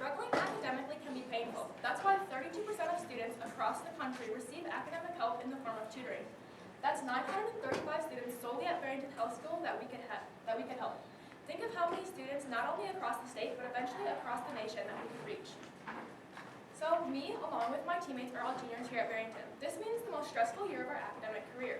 Struggling academically can be painful. That's why 32% of students across the country receive academic help in the form of tutoring. That's 935 students solely at Barrington Health School that we could help. Think of how many students, not only across the state, but eventually across the nation, that we could reach. So me, along with my teammates, are all juniors here at Barrington. This means the most stressful year of our academic career.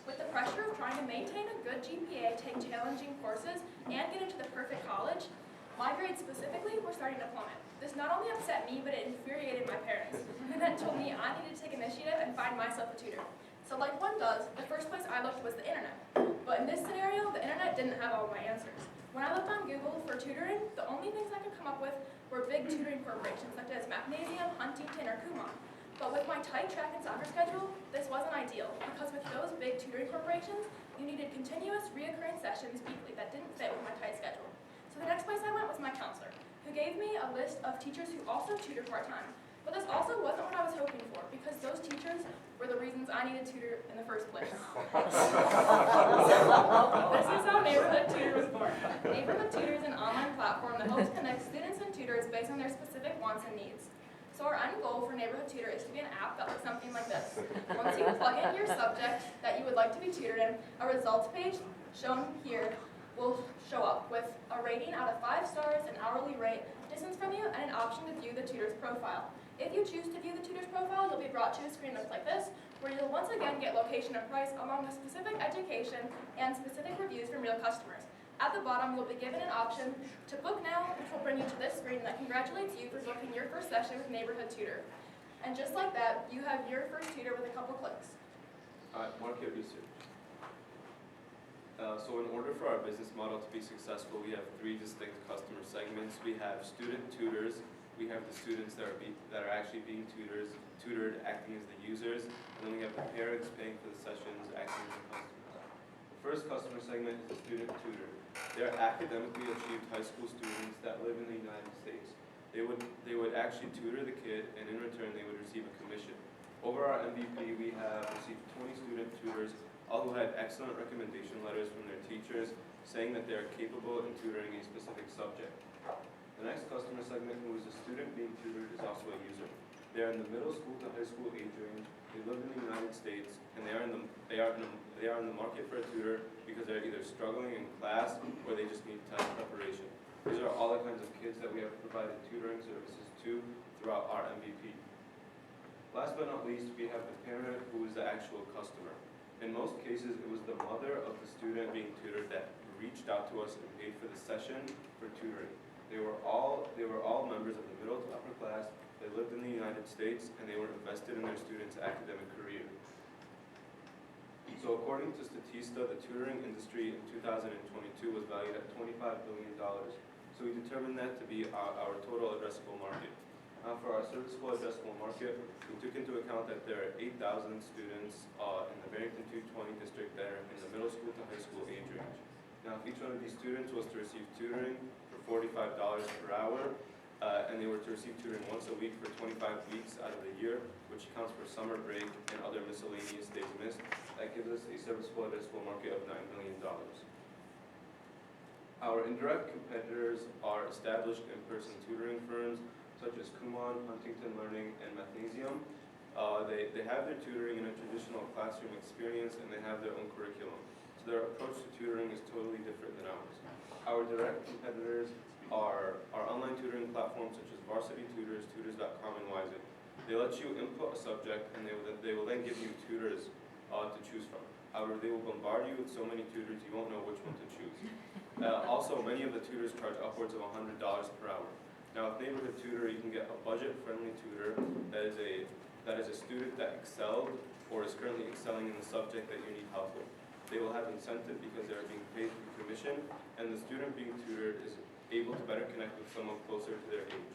With the pressure of trying to maintain a good GPA, take challenging courses, and get into the perfect college, my grades specifically were starting to plummet. This not only upset me, but it infuriated my parents. And that told me I needed to take initiative and find myself a tutor. So like one does, the first place I looked was the internet. But in this scenario, the internet didn't have all my answers. When I looked on Google for tutoring, the only things I could come up with were big tutoring corporations such as Mathnasium, Huntington, or Kumon. But with my tight track and soccer schedule, this wasn't ideal, because with those big tutoring corporations, you needed continuous, reoccurring sessions weekly that didn't fit with my tight schedule. So the next place I went was my counselor, who gave me a list of teachers who also tutor part-time. But this also wasn't what I was hoping for, because those teachers were the reasons I needed a tutor in the first place. This is how Neighborhood Tutor was born. Neighborhood Tutor is an online platform that helps connect students and tutors based on their specific wants and needs. So our end goal for Neighborhood Tutor is to be an app that looks something like this. Once you plug in your subject that you would like to be tutored in, a results page shown here will show up with a rating out of 5 stars, an hourly rate, distance from you, and an option to view the tutor's profile. If you choose to view the tutor's profile, you'll be brought to a screen that looks like this, where you'll once again get location and price along with specific education and specific reviews from real customers. At the bottom, you'll be given an option to book now, which will bring you to this screen that congratulates you for booking your first session with Neighborhood Tutor. And just like that, you have your first tutor with a couple clicks. Market research. So in order for our business model to be successful, we have 3 distinct customer segments. We have student tutors. We have the students that are actually being tutored, acting as the users. And then we have the parents paying for the sessions, acting as the customers. The first customer segment is the student tutor. They're academically achieved high school students that live in the United States. They would actually tutor the kid, and in return they would receive a commission. Over our MVP, we have received 20 student tutors, all who had excellent recommendation letters from their teachers saying that they are capable in tutoring a specific subject. The next customer segment, who is a student being tutored, is also a user. They are in the middle school to high school age range. They live in the United States, and they are in the market for a tutor because they're either struggling in class or they just need test preparation. These are all the kinds of kids that we have provided tutoring services to throughout our MVP. Last but not least, we have the parent, who is the actual customer. In most cases, it was the mother of the student being tutored that reached out to us and paid for the session for tutoring. They were all members of the middle to upper class. They lived in the United States, and they were invested in their students' academic career. So according to Statista, the tutoring industry in 2022 was valued at $25 billion. So we determined that to be our total addressable market. For our serviceable addressable market, we took into account that there are 8,000 students in the Barrington 220 district that are in the middle school to high school age range. Now, if each one of these students was to receive tutoring for $45 per hour, and they were to receive tutoring once a week for 25 weeks out of the year, which accounts for summer break and other miscellaneous days missed, that gives us a serviceable addressable market of $9 million. Our indirect competitors are established in-person tutoring firms such as Kumon, Huntington Learning, and Mathnasium. They have their tutoring in a traditional classroom experience, and they have their own curriculum. So their approach to tutoring is totally different than ours. Our direct competitors are online tutoring platforms such as Varsity Tutors, Tutors.com, and Wizen. They let you input a subject, and they will then give you tutors to choose from. However, they will bombard you with so many tutors you won't know which one to choose. Also, many of the tutors charge upwards of $100 per hour. Now, with Neighborhood Tutor, you can get a budget-friendly tutor that is a student that excelled or is currently excelling in the subject that you need help with. They will have incentive because they are being paid through commission, and the student being tutored is able to better connect with someone closer to their age.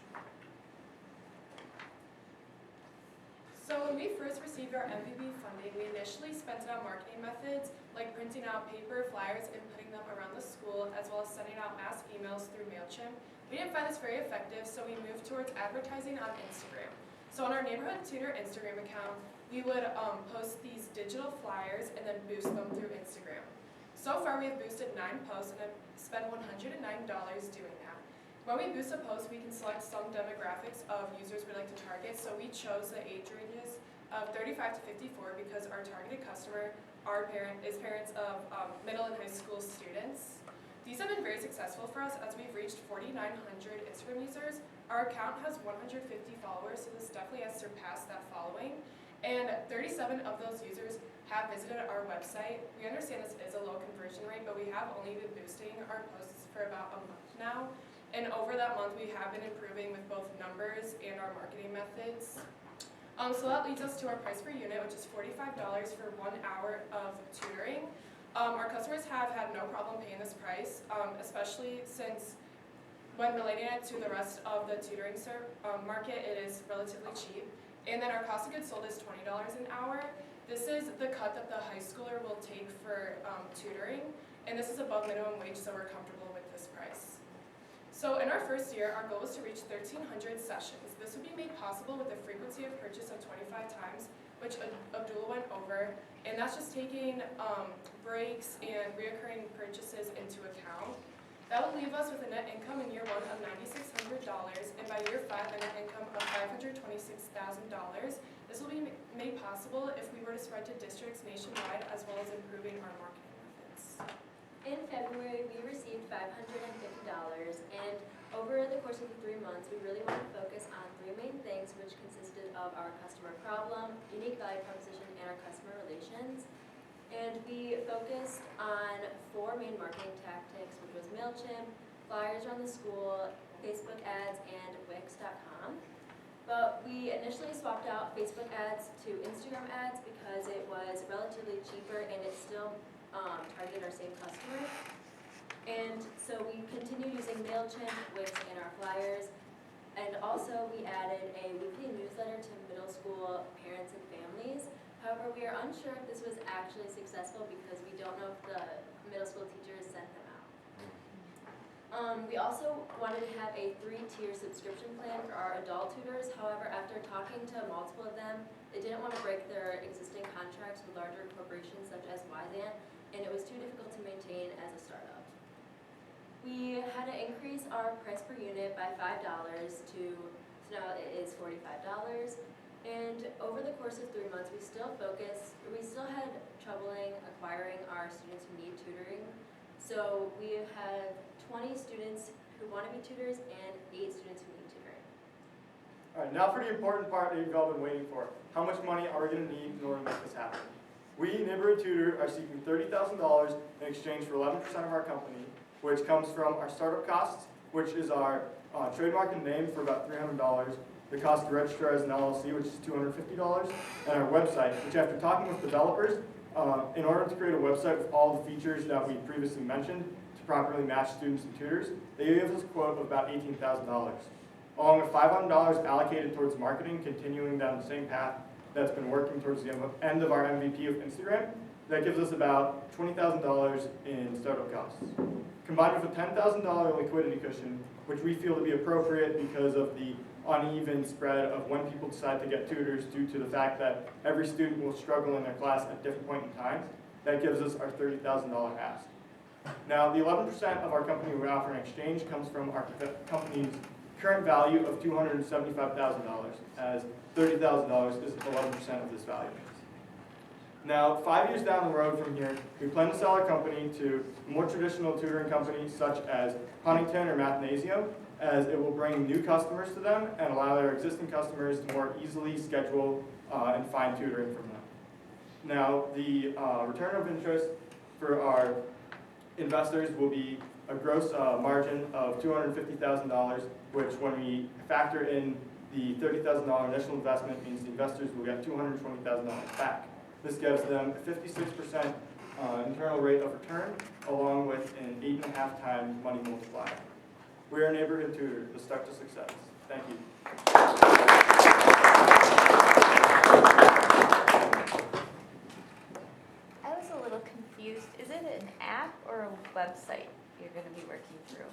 So when we first received our MVP funding, we initially spent it on marketing methods like printing out paper flyers and putting them around the school, as well as sending out mass emails through MailChimp. We didn't find this very effective, so we moved towards advertising on Instagram. So on our Neighborhood Tutor Instagram account, we would post these digital flyers and then boost them through Instagram. So far, we have boosted 9 posts and have spent $109 doing that. When we boost a post, we can select some demographics of users we'd like to target. So we chose the age ranges of 35 to 54 because our targeted customer is parents of middle and high school students. These have been very successful for us as we've reached 4,900 Instagram users. Our account has 150 followers, so this definitely has surpassed that following. And 37 of those users have visited our website. We understand this is a low conversion rate, but we have only been boosting our posts for about a month now. And over that month, we have been improving with both numbers and our marketing methods. So that leads us to our price per unit, which is $45 for 1 hour of tutoring. Our customers have had no problem paying this price, especially since when relating it to the rest of the tutoring market, it is relatively cheap. And then our cost of goods sold is $20 an hour. This is the cut that the high schooler will take for tutoring, and this is above minimum wage, so we're comfortable with this price. So in our first year, our goal is to reach 1,300 sessions. This would be made possible with a frequency of purchase of 25 times, which Abdul went over, and that's just taking breaks and reoccurring purchases into account. That will leave us with a net income in year 1 of $9,600, and by year 5, a net income of $526,000. This will be made possible if we were to spread to districts nationwide, as well as improving our marketing methods. In February, we received $550, and over the course of the 3 months, we really want to focus on 3 main things, which consisted of our customer problem, unique value proposition, and our customer relations. And we focused on 4 main marketing tactics, which was MailChimp, flyers around the school, Facebook ads, and Wix.com. But we initially swapped out Facebook ads to Instagram ads because it was relatively cheaper and it still targeted our same customer. And so we continued using MailChimp, Wix, and our flyers. And also we added a weekly newsletter to middle school parents and families. However, we are unsure if this was actually successful because we don't know if the middle school teachers sent them out. We also wanted to have a 3-tier subscription plan for our adult tutors. However, after talking to multiple of them, they didn't want to break their existing contracts with larger corporations such as Wyzant, and it was too difficult to maintain as a startup. We had to increase our price per unit by $5 so now it is $45. And over the course of 3 months, we still had troubling acquiring our students who need tutoring. So we have 20 students who want to be tutors and 8 students who need tutoring. All right, now for the important part that you've all been waiting for. How much money are we going to need in order to make this happen? We, Neighborhood Tutor, are seeking $30,000 in exchange for 11% of our company, which comes from our startup costs, which is our trademark and name for about $300, the cost to register as an LLC, which is $250, and our website, which after talking with developers, in order to create a website with all the features that we previously mentioned to properly match students and tutors, they gave us a quote of about $18,000. Along with $500 allocated towards marketing, continuing down the same path that's been working towards the end of our MVP of Instagram, that gives us about $20,000 in startup costs. Combined with a $10,000 liquidity cushion, which we feel to be appropriate because of the uneven spread of when people decide to get tutors due to the fact that every student will struggle in their class at different point in time, that gives us our $30,000 ask. Now, the 11% of our company we offer in exchange comes from our company's current value of $275,000, as $30,000 is 11% of this value. Now, 5 years down the road from here, we plan to sell our company to more traditional tutoring companies such as Huntington or Mathnasio, as it will bring new customers to them and allow their existing customers to more easily schedule and find tutoring from them. Now, the return of interest for our investors will be a gross margin of $250,000, which when we factor in the $30,000 initial investment means the investors will get $220,000 back. This gives them a 56% internal rate of return, along with an 8.5 times money multiplier. We are a Neighborhood Tutor, the start to success. Thank you. I was a little confused. Is it an app or a website you're going to be working through?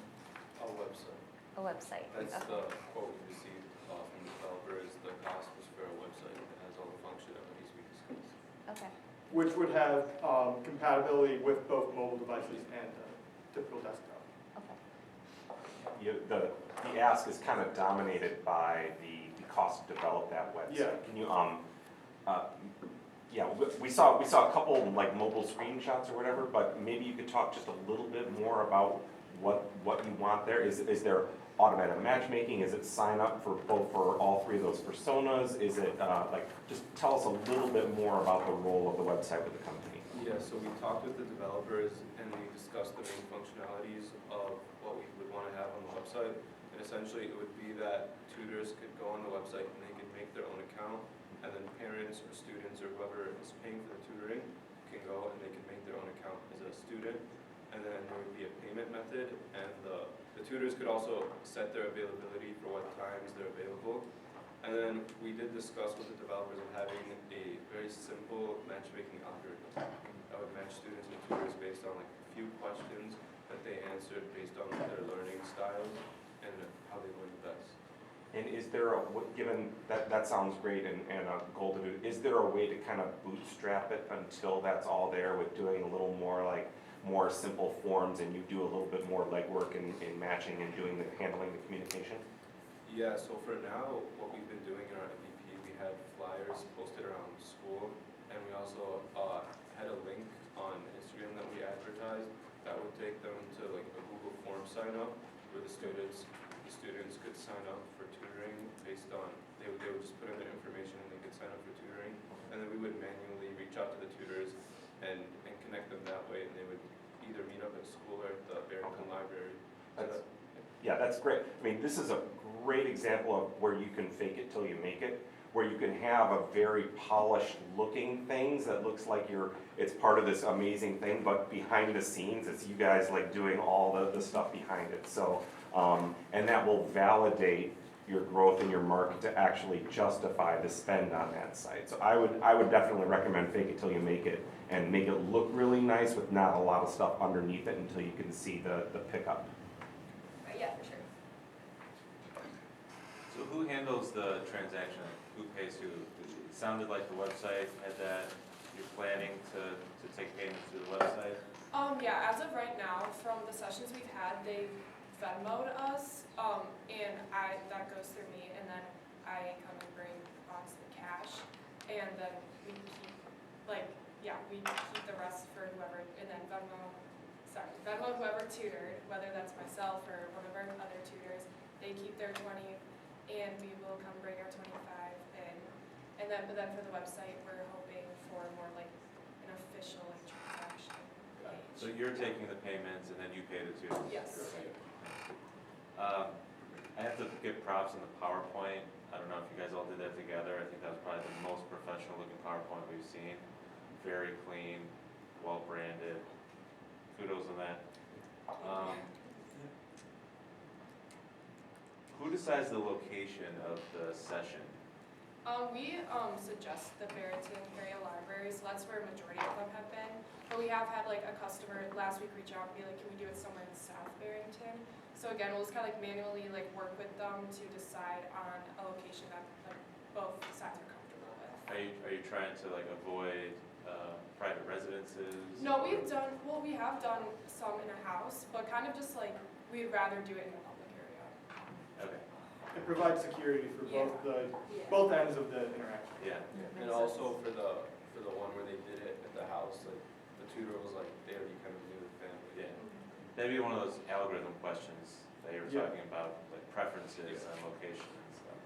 A website. A website. That's Okay. the quote we received from the developers. The cost was for a website that has all the functionalities we discussed. Okay. Which would have compatibility with both mobile devices and typical desktop. Okay. The the ask is kind of dominated by the cost to develop that website. Yeah. Can you, yeah, we saw a couple like mobile screenshots or whatever, but maybe you could talk just a little bit more about what you want there. Is there automatic matchmaking? Is it sign up for all three of those personas? Is it, just tell us a little bit more about the role of the website with the company. Yeah, so we talked with the developers and we discussed the main functionalities of what we would want to have on the website. And essentially it would be that tutors could go on the website and they could make their own account, and then parents or students or whoever is paying for the tutoring can go and they can make their own account as a student. And then there would be a payment method, and the tutors could also set their availability for what times they're available. And then we did discuss with the developers of having a very simple matchmaking algorithm that would match students and tutors based on like a few questions that they answered based on their learning styles and how they learn the best. And is there given that sounds great and a goal to do, is there a way to kind of bootstrap it until that's all there with doing a little more more simple forms and you do a little bit more legwork in matching and handling the communication? Yeah, so for now, what we've been doing in our MVP, we had flyers posted around school, and we also had a link on Instagram that we advertised that would take them to like a Google form sign up where the students could sign up for tutoring based on, they would just put in their information and they could sign up for tutoring, and then we would manually reach out to the tutors and connect them that way, and they would either meet up at school or at the Barrington Library. Yeah, that's great. I mean, this is a great example of where you can fake it till you make it, where you can have a very polished looking things that looks like it's part of this amazing thing, but behind the scenes, it's you guys like doing all the stuff behind it. So, and that will validate your growth in your market to actually justify the spend on that site. So I would definitely recommend fake it till you make it and make it look really nice with not a lot of stuff underneath it until you can see the pickup. Yeah, for sure. So who handles the transaction? Who pays who? It sounded like the website had that. You're planning to take payments through the website? Yeah, as of right now, from the sessions we've had, they've Venmo'd us, and that goes through me, and then I come and bring some cash, and then we keep, we keep the rest for whoever, and then Venmo whoever tutored, whether that's myself or one of our other tutors, they keep their 20, and we will come bring our 25, but then for the website, we're hoping for more like an official transaction page. So you're taking the payments and then you pay the tutors? Yes. I have to give props on the PowerPoint. I don't know if you guys all did that together. I think that was probably the most professional looking PowerPoint we've seen. Very clean, well branded. Kudos on that. Who decides the location of the session? We suggest the Barrington Area Library, so that's where a majority of them have been. But we have had like a customer last week reach out and be like, can we do it somewhere in South Barrington? So again, we'll just kind of like manually like work with them to decide on a location that like both sides are comfortable with. Are you trying to like avoid private residences? No, we have done some in a house, but kind of just like we'd rather do it in a public area. Okay. It provides security for Yeah. both ends of the interaction. Yeah. And also for the one where they did it at the house, like the tutor was like, they already kind of knew the family. Yeah. That'd be one of those algorithm questions that you were Yeah. talking about, like preferences and location and stuff.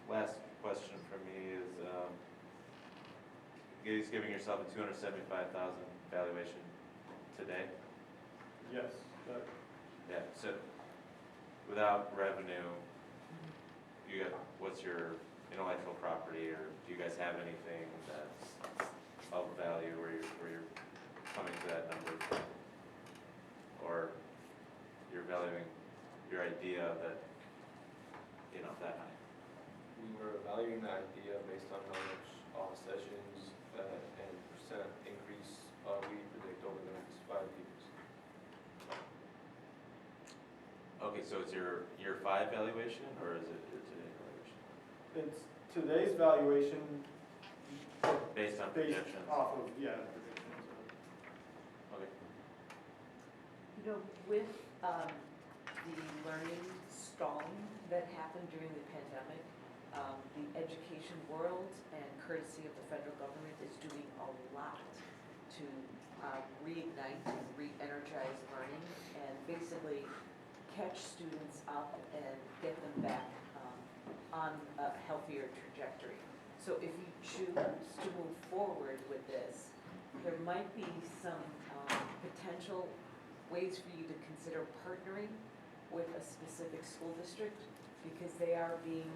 Last question for me is, he's giving yourself a $275,000 valuation today? Yes. Yeah, so without revenue, what's your intellectual property, or do you guys have anything that's of value where you're coming to that number? Or you're valuing your idea that, that high? We were evaluating the idea based on how much off sessions and percent increase we predict over the next 5 years. Okay, so it's your year 5 valuation, or is it your today valuation? It's today's valuation Based on based projections? off of, predictions. Okay. You You know, with the learning stalling that happened during the pandemic, the education world and courtesy of the federal government is doing a lot to reignite and re-energize learning and basically catch students up and get them back on a healthier trajectory. So if you choose to move forward with this, there might be some potential ways for you to consider partnering with a specific school district because they are being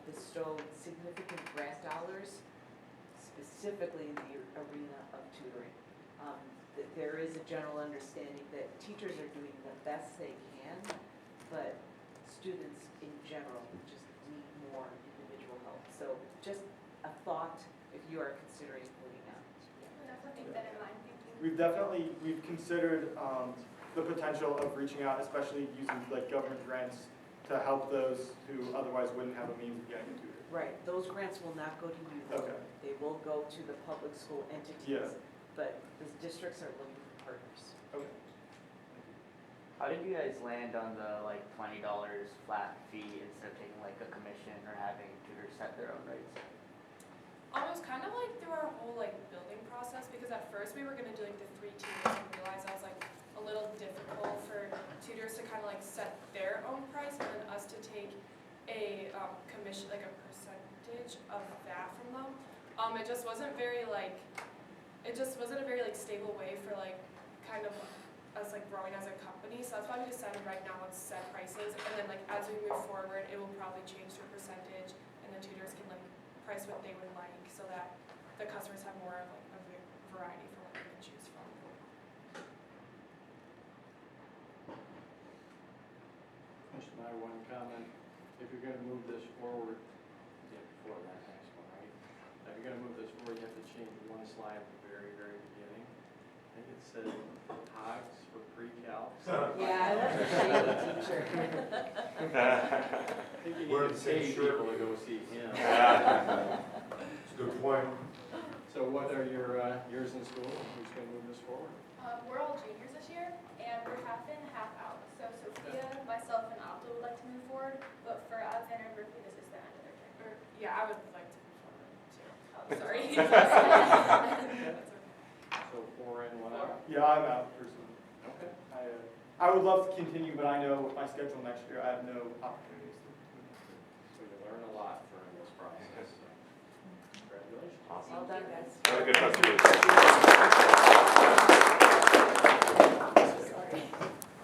bestowed significant grant dollars specifically in the arena of tutoring. That there is a general understanding that teachers are doing the best they can, but students in general just need more individual help. So just a thought if you are considering moving out. We'll definitely keep that in mind, thank you. We've considered the potential of reaching out, especially using like government grants to help those who otherwise wouldn't have a means of getting a tutor. Right, those grants will not go to you. Okay. They will go to the public school entities. Yeah. But the districts are looking for partners. Okay. How did you guys land on the like $20 flat fee instead of taking like a commission or having tutors set their own rates? It was kind of like through our whole like building process because at first we were gonna do like the 3 tiers and realized that was like a little difficult for tutors to kind of like set their own price and then us to take a commission, like a percentage of that from them. It just wasn't very like, it just wasn't a very like stable way for like kind of us like growing as a company. So that's why we decided right now let's set prices and then like as we move forward it will probably change to a percentage and the tutors can like price what they would like so that the customers have more of like a variety for what they can choose from. Just my one comment, if you're gonna move this forward, before that next one, right? If you're gonna move this forward, you have to change one slide at the very, very beginning. I think it said HOGS for pre-calc. Yeah, I love the shady teacher. I think you We're need in to the same pay shirt. people to go see him. It's a good point. So what are your years in school? Who's gonna move this forward? We're all juniors this year and we're half in, half out. So Sophia, myself, and Opta would like to move forward, but for Alexander and Berkeley, this is the end of their term. Yeah, I would like to move forward too. Oh, sorry. So 4 in, 1 out? Yeah, I'm out personally. Okay. I would love to continue, but I know with my schedule next year, I have no opportunities to. So you learn a lot during this process. So congratulations. Well done, guys. Very good presentation.